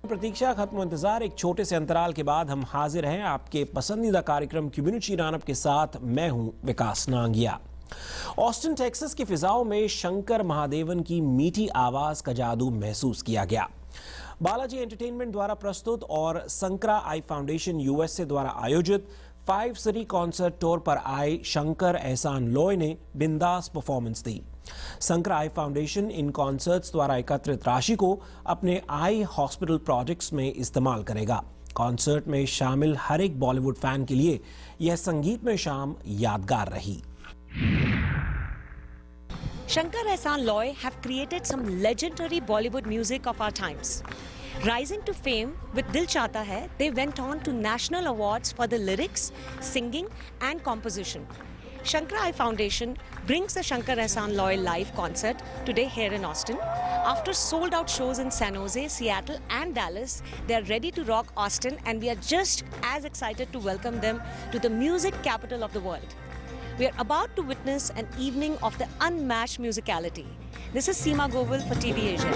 प्रतीक्षा खत्म इंतजार, एक छोटे से अंतराल के बाद हम हाजिर हैं आपके पसंदीदा कार्यक्रम कम्युनिटी रानअप के साथ। मैं हूं विकास नांगिया। ऑस्टिन टेक्सास की फिजाओं में शंकर महादेवन की मीठी आवाज का जादू महसूस किया गया। बालाजी एंटरटेनमेंट द्वारा प्रस्तुत और संकरा आई फाउंडेशन यूएसए द्वारा आयोजित 5 सिटी कॉन्सर्ट टूर पर आए शंकर एहसान लॉय ने बिंदास परफॉर्मेंस दी। संकरा आई फाउंडेशन इन कॉन्सर्ट्स द्वारा एकत्रित राशि को अपने आई हॉस्पिटल प्रोजेक्ट्स में इस्तेमाल करेगा। कॉन्सर्ट में शामिल हर एक बॉलीवुड फैन के लिए यह संगीतमय शाम यादगार रही। Shankar Ehsaan Loy have created some legendary Bollywood music of our times. Rising to fame with Dil Chahta Hai, they went on to national awards for the lyrics, singing and composition. Shankar Eye Foundation brings the Shankar Ehsaan Loy live concert today here in Austin. After sold out shows in San Jose, Seattle and Dallas, they are ready to rock Austin, and we are just as excited to welcome them to the music capital of the world. We are about to witness an evening of the unmatched musicality. This is Seema Govil for TV Asia.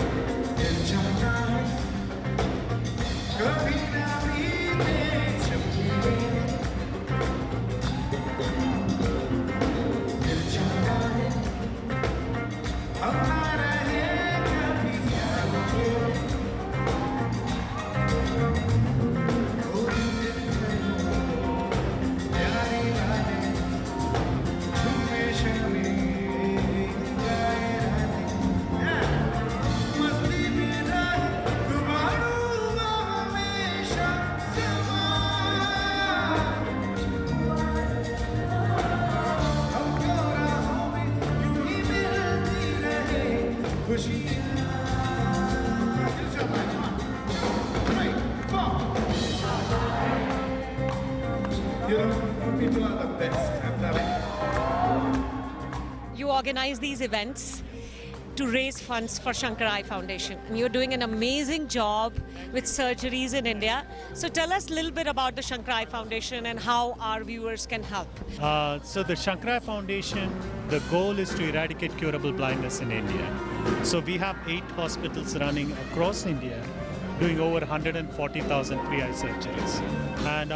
People are the best, I'm telling you. You organize these events to raise funds for Shankar Eye Foundation, and you're doing an amazing job with surgeries in India. So tell us a little bit about the Shankar Eye Foundation and how our viewers can help. So the Shankar Eye Foundation, the goal is to eradicate curable blindness in India. So we have 8 hospitals running across India, doing over 140,000 free eye surgeries. And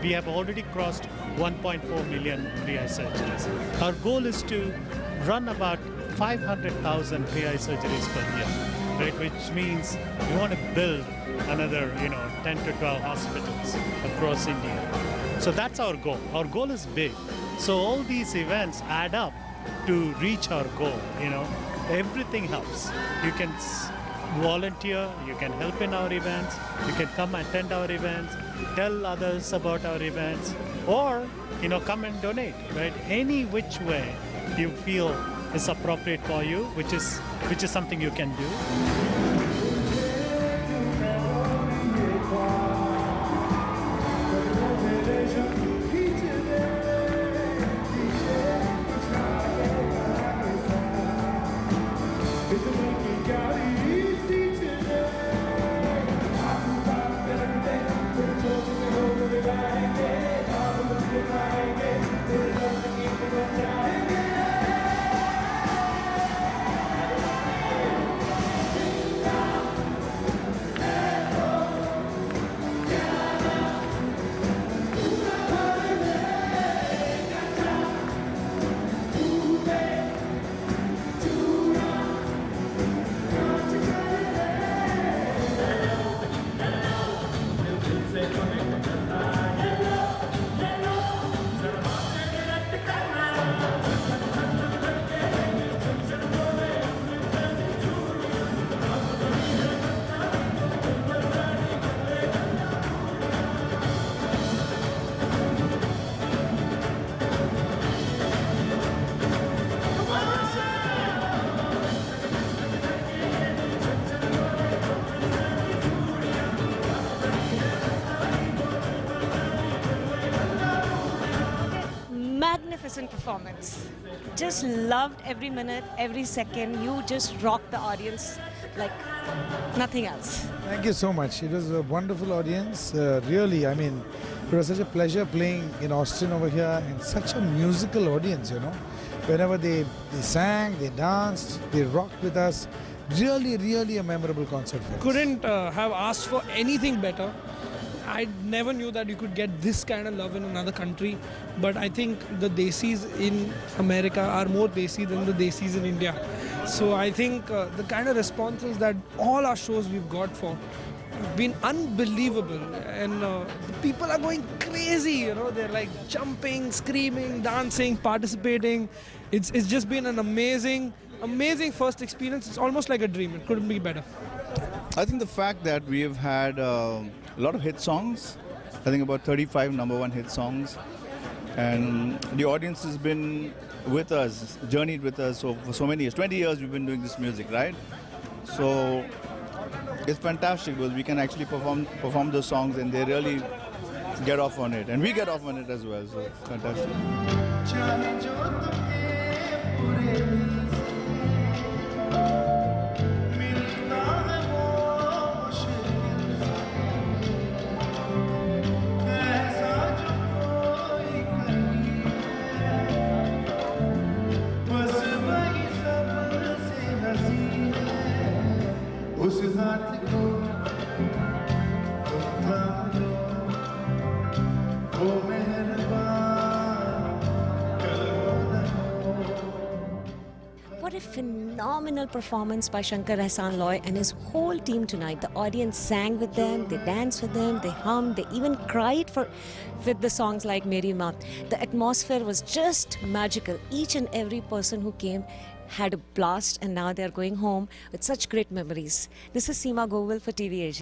we have already crossed 1.4 million free eye surgeries. Our goal is to run about 500,000 free eye surgeries per year, right? Which means we want to build another, 10 to 12 hospitals across India. So that's our goal. Our goal is big. So all these events add up to reach our goal. Everything helps. You can volunteer, you can help in our events, you can come attend our events, tell others about our events, or come and donate, right? Any which way you feel is appropriate for you, which is something you can do. Magnificent performance. Just loved every minute, every second. You just rocked the audience like nothing else. Thank you so much. It was a wonderful audience. Really, I mean, it was such a pleasure playing in Austin over here, and such a musical audience, Whenever they sang, they danced, they rocked with us. Really a memorable concert for us. Couldn't have asked for anything better. I never knew that you could get this kind of love in another country, but I think the Desis in America are more Desi than the Desis in India. So I think the kind of responses that all our shows we've got for have been unbelievable, and the people are going crazy. You know, they're like jumping, screaming, dancing, participating. It's just been an amazing first experience. It's almost like a dream. It couldn't be better. I think the fact that we have had a lot of hit songs, I think about 35 number one hit songs, and the audience has been with us, journeyed with us for so many years. 20 years we've been doing this music, right? So it's fantastic because we can actually perform those songs and they really get off on it, and we get off on it as well, so it's fantastic. उस हाथ को तुम थाम लो, वो मेहरबान कल हो न हो। What a phenomenal performance by Shankar Ehsaan Loy and his whole team tonight. The audience sang with them, they danced with them, they hummed, they even cried with the songs like Meri Maa. The atmosphere was just magical. Each and every person who came had a blast, and now they're going home with such great memories. This is Seema Govil for TV Asia.